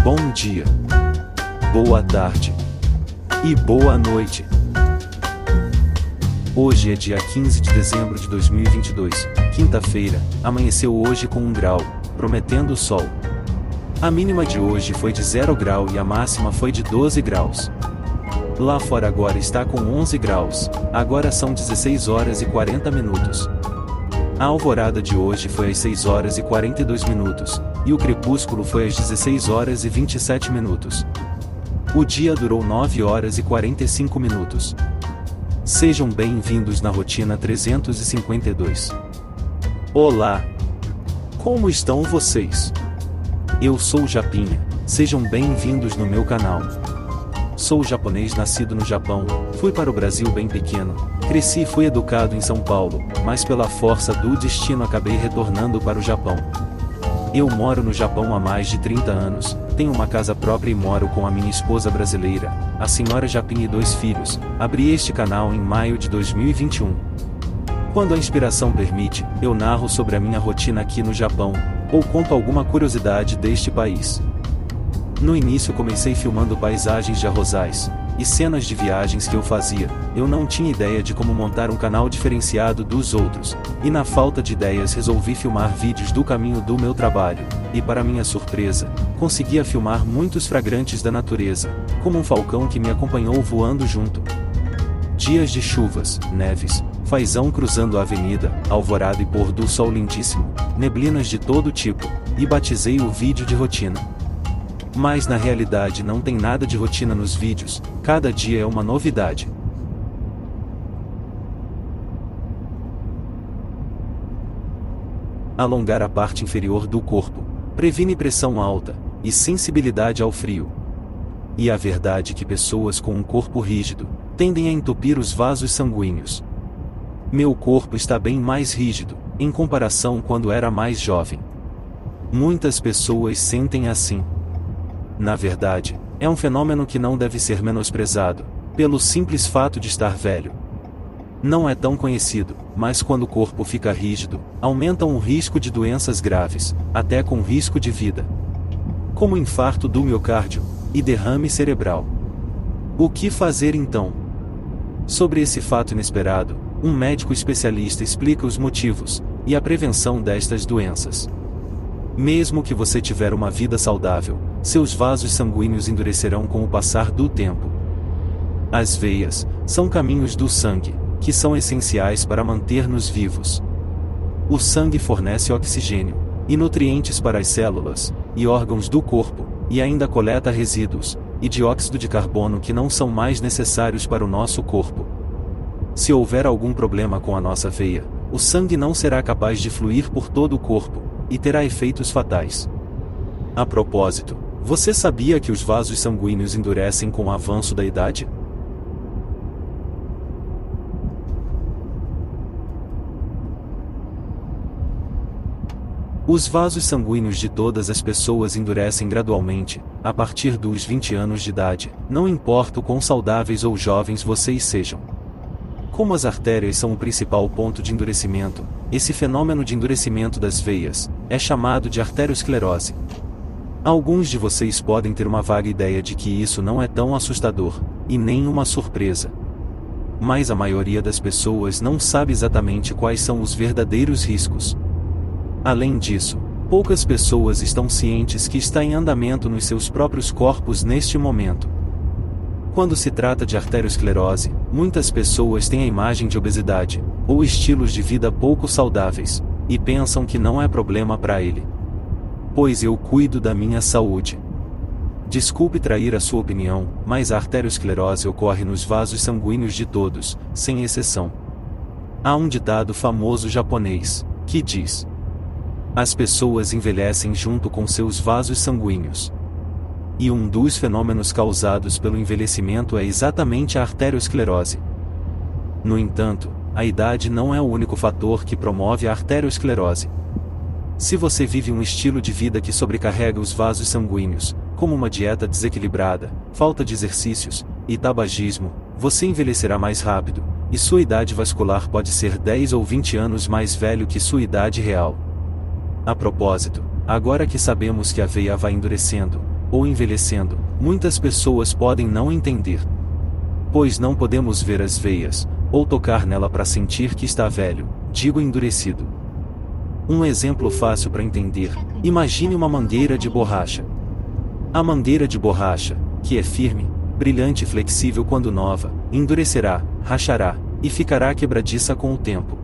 Bom dia, boa tarde e boa noite. Hoje é dia 15 de dezembro de 2022, quinta-feira, amanheceu hoje com 1 grau, prometendo sol. A mínima de hoje foi de 0 grau e a máxima foi de 12 graus. Lá fora agora está com 11 graus, agora são 16 horas e 40 minutos. A alvorada de hoje foi às 6 horas e 42 minutos, e o crepúsculo foi às 16 horas e 27 minutos. O dia durou 9 horas e 45 minutos. Sejam bem-vindos na rotina 352. Olá! Como estão vocês? Eu sou Japinha, sejam bem-vindos no meu canal. Sou japonês nascido no Japão, fui para o Brasil bem pequeno, cresci e fui educado em São Paulo, mas pela força do destino acabei retornando para o Japão. Eu moro no Japão há mais de 30 anos, tenho uma casa própria e moro com a minha esposa brasileira, a senhora Japinha e 2 filhos. Abri este canal em maio de 2021. Quando a inspiração permite, eu narro sobre a minha rotina aqui no Japão, ou conto alguma curiosidade deste país. No início comecei filmando paisagens de arrozais e cenas de viagens que eu fazia. Eu não tinha ideia de como montar um canal diferenciado dos outros, e na falta de ideias resolvi filmar vídeos do caminho do meu trabalho, e para minha surpresa, conseguia filmar muitos flagrantes da natureza, como um falcão que me acompanhou voando junto. Dias de chuvas, neves, fazão cruzando a avenida, alvorada e pôr do sol lindíssimo, neblinas de todo tipo, e batizei o vídeo de rotina. Mas na realidade não tem nada de rotina nos vídeos, cada dia é uma novidade. Alongar a parte inferior do corpo previne pressão alta e sensibilidade ao frio. E a verdade é que pessoas com um corpo rígido tendem a entupir os vasos sanguíneos. Meu corpo está bem mais rígido, em comparação quando era mais jovem. Muitas pessoas sentem assim. Na verdade, é um fenômeno que não deve ser menosprezado, pelo simples fato de estar velho. Não é tão conhecido, mas quando o corpo fica rígido, aumenta o risco de doenças graves, até com risco de vida, como infarto do miocárdio e derrame cerebral. O que fazer então? Sobre esse fato inesperado, um médico especialista explica os motivos e a prevenção destas doenças. Mesmo que você tiver uma vida saudável, seus vasos sanguíneos endurecerão com o passar do tempo. As veias são caminhos do sangue, que são essenciais para manter-nos vivos. O sangue fornece oxigênio e nutrientes para as células e órgãos do corpo, e ainda coleta resíduos e dióxido de carbono que não são mais necessários para o nosso corpo. Se houver algum problema com a nossa veia, o sangue não será capaz de fluir por todo o corpo, e terá efeitos fatais. A propósito, você sabia que os vasos sanguíneos endurecem com o avanço da idade? Os vasos sanguíneos de todas as pessoas endurecem gradualmente, a partir dos 20 anos de idade, não importa o quão saudáveis ou jovens vocês sejam. Como as artérias são o principal ponto de endurecimento, esse fenômeno de endurecimento das veias é chamado de arteriosclerose. Alguns de vocês podem ter uma vaga ideia de que isso não é tão assustador, e nem uma surpresa. Mas a maioria das pessoas não sabe exatamente quais são os verdadeiros riscos. Além disso, poucas pessoas estão cientes que está em andamento nos seus próprios corpos neste momento. Quando se trata de arteriosclerose, muitas pessoas têm a imagem de obesidade, ou estilos de vida pouco saudáveis, e pensam que não é problema para ele. Pois eu cuido da minha saúde. Desculpe trair a sua opinião, mas a arteriosclerose ocorre nos vasos sanguíneos de todos, sem exceção. Há um ditado famoso japonês, que diz: as pessoas envelhecem junto com seus vasos sanguíneos. E um dos fenômenos causados pelo envelhecimento é exatamente a arteriosclerose. No entanto, a idade não é o único fator que promove a arteriosclerose. Se você vive um estilo de vida que sobrecarrega os vasos sanguíneos, como uma dieta desequilibrada, falta de exercícios e tabagismo, você envelhecerá mais rápido, e sua idade vascular pode ser 10 ou 20 anos mais velho que sua idade real. A propósito, agora que sabemos que a veia vai endurecendo, ou envelhecendo, muitas pessoas podem não entender. Pois não podemos ver as veias, ou tocar nela para sentir que está velho, digo endurecido. Um exemplo fácil para entender: imagine uma mangueira de borracha. A mangueira de borracha, que é firme, brilhante e flexível quando nova, endurecerá, rachará, e ficará quebradiça com o tempo.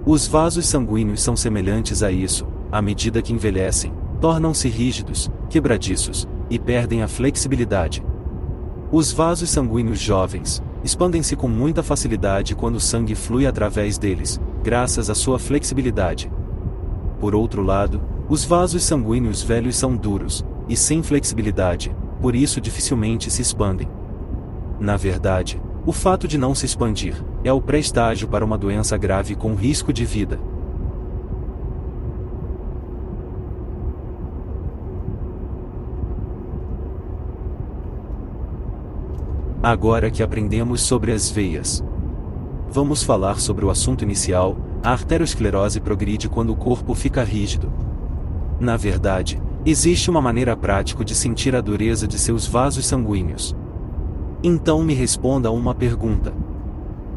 Os vasos sanguíneos são semelhantes a isso. À medida que envelhecem, tornam-se rígidos, quebradiços, e perdem a flexibilidade. Os vasos sanguíneos jovens expandem-se com muita facilidade quando o sangue flui através deles, graças à sua flexibilidade. Por outro lado, os vasos sanguíneos velhos são duros e sem flexibilidade, por isso dificilmente se expandem. Na verdade, o fato de não se expandir é o pré-estágio para uma doença grave com risco de vida. Agora que aprendemos sobre as veias, vamos falar sobre o assunto inicial. A arteriosclerose progride quando o corpo fica rígido. Na verdade, existe uma maneira prática de sentir a dureza de seus vasos sanguíneos. Então me responda a uma pergunta.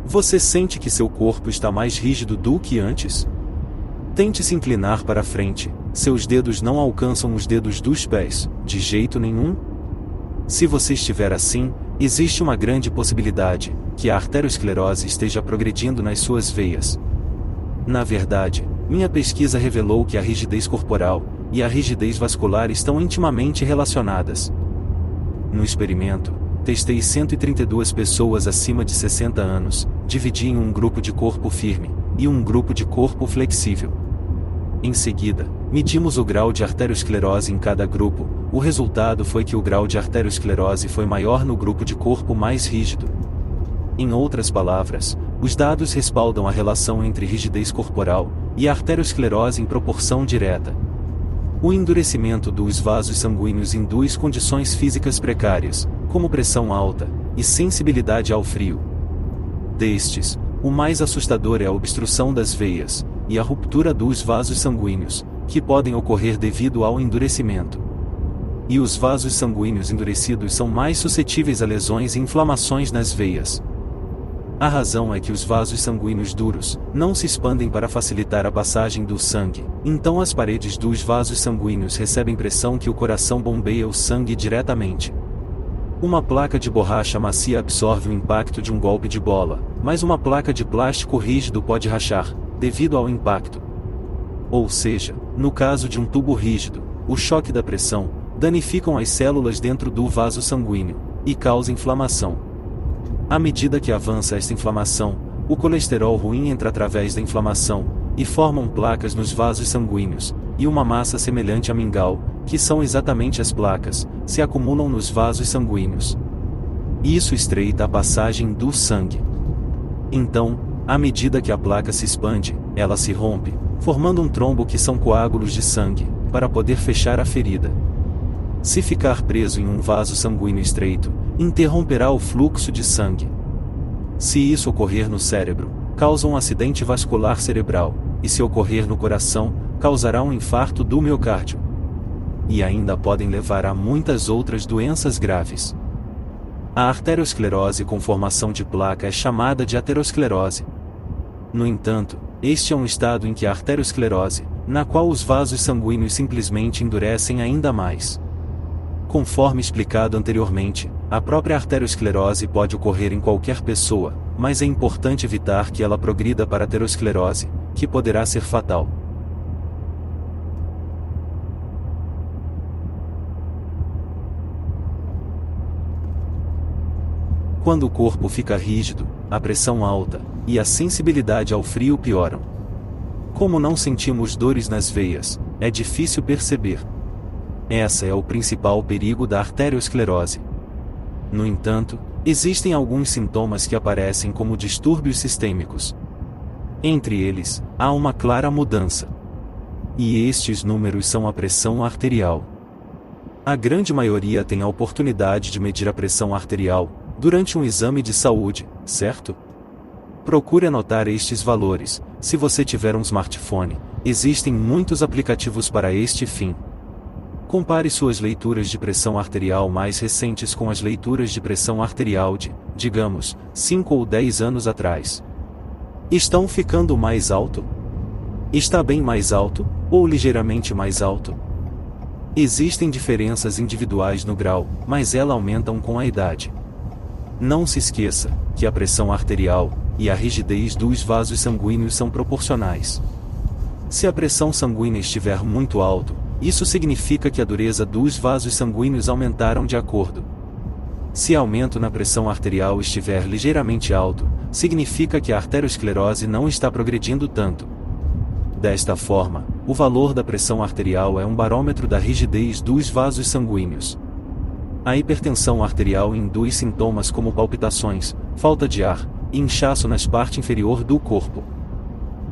Você sente que seu corpo está mais rígido do que antes? Tente se inclinar para frente. Seus dedos não alcançam os dedos dos pés, de jeito nenhum? Se você estiver assim, existe uma grande possibilidade que a arteriosclerose esteja progredindo nas suas veias. Na verdade, minha pesquisa revelou que a rigidez corporal e a rigidez vascular estão intimamente relacionadas. No experimento, testei 132 pessoas acima de 60 anos, dividi em um grupo de corpo firme e um grupo de corpo flexível. Em seguida, medimos o grau de arteriosclerose em cada grupo. O resultado foi que o grau de arteriosclerose foi maior no grupo de corpo mais rígido. Em outras palavras, os dados respaldam a relação entre rigidez corporal e arteriosclerose em proporção direta. O endurecimento dos vasos sanguíneos induz condições físicas precárias, como pressão alta e sensibilidade ao frio. Destes, o mais assustador é a obstrução das veias e a ruptura dos vasos sanguíneos, que podem ocorrer devido ao endurecimento. E os vasos sanguíneos endurecidos são mais suscetíveis a lesões e inflamações nas veias. A razão é que os vasos sanguíneos duros não se expandem para facilitar a passagem do sangue, então as paredes dos vasos sanguíneos recebem pressão que o coração bombeia o sangue diretamente. Uma placa de borracha macia absorve o impacto de um golpe de bola, mas uma placa de plástico rígido pode rachar, devido ao impacto. Ou seja, no caso de um tubo rígido, o choque da pressão danificam as células dentro do vaso sanguíneo e causa inflamação. À medida que avança esta inflamação, o colesterol ruim entra através da inflamação e formam placas nos vasos sanguíneos, e uma massa semelhante a mingau, que são exatamente as placas, se acumulam nos vasos sanguíneos. Isso estreita a passagem do sangue. Então, à medida que a placa se expande, ela se rompe, formando um trombo que são coágulos de sangue, para poder fechar a ferida. Se ficar preso em um vaso sanguíneo estreito, interromperá o fluxo de sangue. Se isso ocorrer no cérebro, causa um acidente vascular cerebral, e se ocorrer no coração, causará um infarto do miocárdio. E ainda podem levar a muitas outras doenças graves. A arteriosclerose com formação de placa é chamada de aterosclerose. No entanto, este é um estado em que a arteriosclerose, na qual os vasos sanguíneos simplesmente endurecem ainda mais. Conforme explicado anteriormente, a própria arteriosclerose pode ocorrer em qualquer pessoa, mas é importante evitar que ela progrida para a aterosclerose, que poderá ser fatal. Quando o corpo fica rígido, a pressão alta e a sensibilidade ao frio pioram. Como não sentimos dores nas veias, é difícil perceber. Essa é o principal perigo da arteriosclerose. No entanto, existem alguns sintomas que aparecem como distúrbios sistêmicos. Entre eles, há uma clara mudança. E estes números são a pressão arterial. A grande maioria tem a oportunidade de medir a pressão arterial durante um exame de saúde, certo? Procure anotar estes valores. Se você tiver um smartphone, existem muitos aplicativos para este fim. Compare suas leituras de pressão arterial mais recentes com as leituras de pressão arterial de, digamos, 5 ou 10 anos atrás. Estão ficando mais alto? Está bem mais alto, ou ligeiramente mais alto? Existem diferenças individuais no grau, mas elas aumentam com a idade. Não se esqueça que a pressão arterial e a rigidez dos vasos sanguíneos são proporcionais. Se a pressão sanguínea estiver muito alta, isso significa que a dureza dos vasos sanguíneos aumentaram de acordo. Se aumento na pressão arterial estiver ligeiramente alto, significa que a arteriosclerose não está progredindo tanto. Desta forma, o valor da pressão arterial é um barômetro da rigidez dos vasos sanguíneos. A hipertensão arterial induz sintomas como palpitações, falta de ar e inchaço na parte inferior do corpo.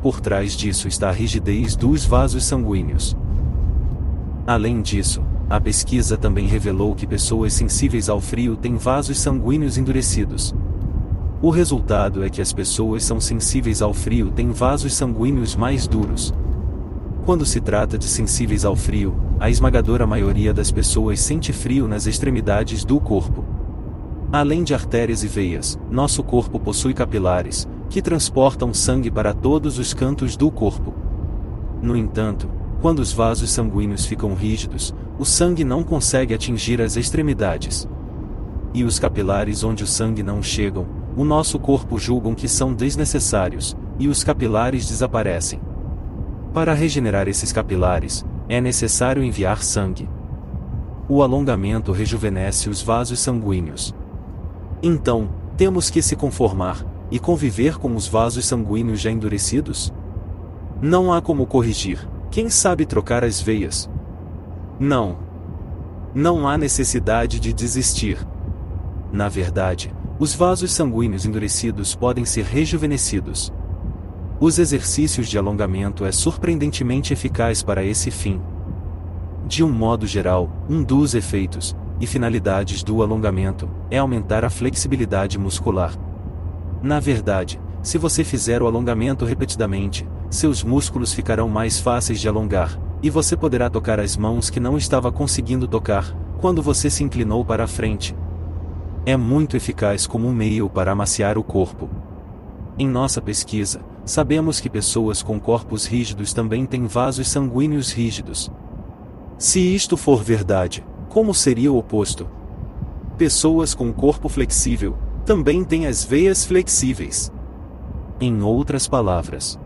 Por trás disso está a rigidez dos vasos sanguíneos. Além disso, a pesquisa também revelou que pessoas sensíveis ao frio têm vasos sanguíneos endurecidos. O resultado é que as pessoas são sensíveis ao frio têm vasos sanguíneos mais duros. Quando se trata de sensíveis ao frio, a esmagadora maioria das pessoas sente frio nas extremidades do corpo. Além de artérias e veias, nosso corpo possui capilares, que transportam sangue para todos os cantos do corpo. No entanto, quando os vasos sanguíneos ficam rígidos, o sangue não consegue atingir as extremidades. E os capilares onde o sangue não chegam, o nosso corpo julgam que são desnecessários, e os capilares desaparecem. Para regenerar esses capilares, é necessário enviar sangue. O alongamento rejuvenesce os vasos sanguíneos. Então, temos que se conformar e conviver com os vasos sanguíneos já endurecidos? Não há como corrigir. Quem sabe trocar as veias? Não. Não há necessidade de desistir. Na verdade, os vasos sanguíneos endurecidos podem ser rejuvenescidos. Os exercícios de alongamento é surpreendentemente eficaz para esse fim. De um modo geral, um dos efeitos e finalidades do alongamento é aumentar a flexibilidade muscular. Na verdade, se você fizer o alongamento repetidamente, seus músculos ficarão mais fáceis de alongar, e você poderá tocar as mãos que não estava conseguindo tocar, quando você se inclinou para a frente. É muito eficaz como um meio para amaciar o corpo. Em nossa pesquisa, sabemos que pessoas com corpos rígidos também têm vasos sanguíneos rígidos. Se isto for verdade, como seria o oposto? Pessoas com corpo flexível também têm as veias flexíveis. Em outras palavras,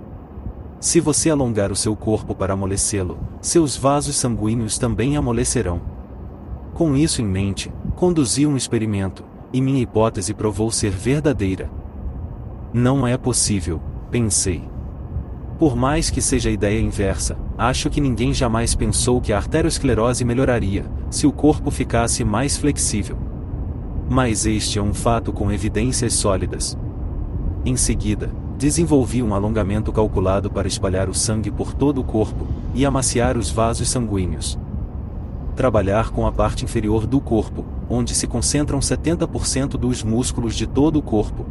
se você alongar o seu corpo para amolecê-lo, seus vasos sanguíneos também amolecerão. Com isso em mente, conduzi um experimento, e minha hipótese provou ser verdadeira. Não é possível, pensei. Por mais que seja a ideia inversa, acho que ninguém jamais pensou que a arteriosclerose melhoraria, se o corpo ficasse mais flexível. Mas este é um fato com evidências sólidas. Em seguida, desenvolvi um alongamento calculado para espalhar o sangue por todo o corpo e amaciar os vasos sanguíneos. Trabalhar com a parte inferior do corpo, onde se concentram 70% dos músculos de todo o corpo.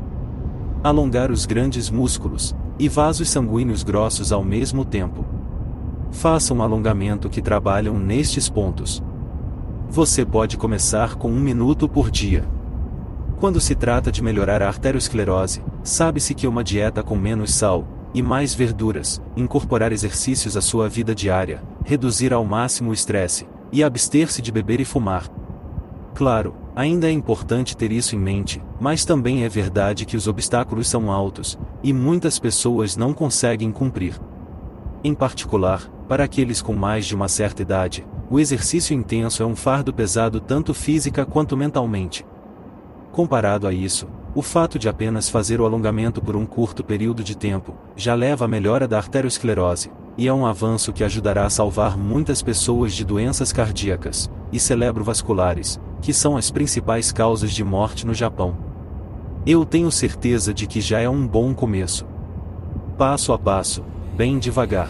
Alongar os grandes músculos e vasos sanguíneos grossos ao mesmo tempo. Faça um alongamento que trabalham nestes pontos. Você pode começar com 1 minuto por dia. Quando se trata de melhorar a arteriosclerose, sabe-se que uma dieta com menos sal e mais verduras, incorporar exercícios à sua vida diária, reduzir ao máximo o estresse e abster-se de beber e fumar. Claro, ainda é importante ter isso em mente, mas também é verdade que os obstáculos são altos e muitas pessoas não conseguem cumprir. Em particular, para aqueles com mais de uma certa idade, o exercício intenso é um fardo pesado tanto física quanto mentalmente. Comparado a isso, o fato de apenas fazer o alongamento por um curto período de tempo, já leva à melhora da arteriosclerose, e é um avanço que ajudará a salvar muitas pessoas de doenças cardíacas e cerebrovasculares, que são as principais causas de morte no Japão. Eu tenho certeza de que já é um bom começo. Passo a passo, bem devagar.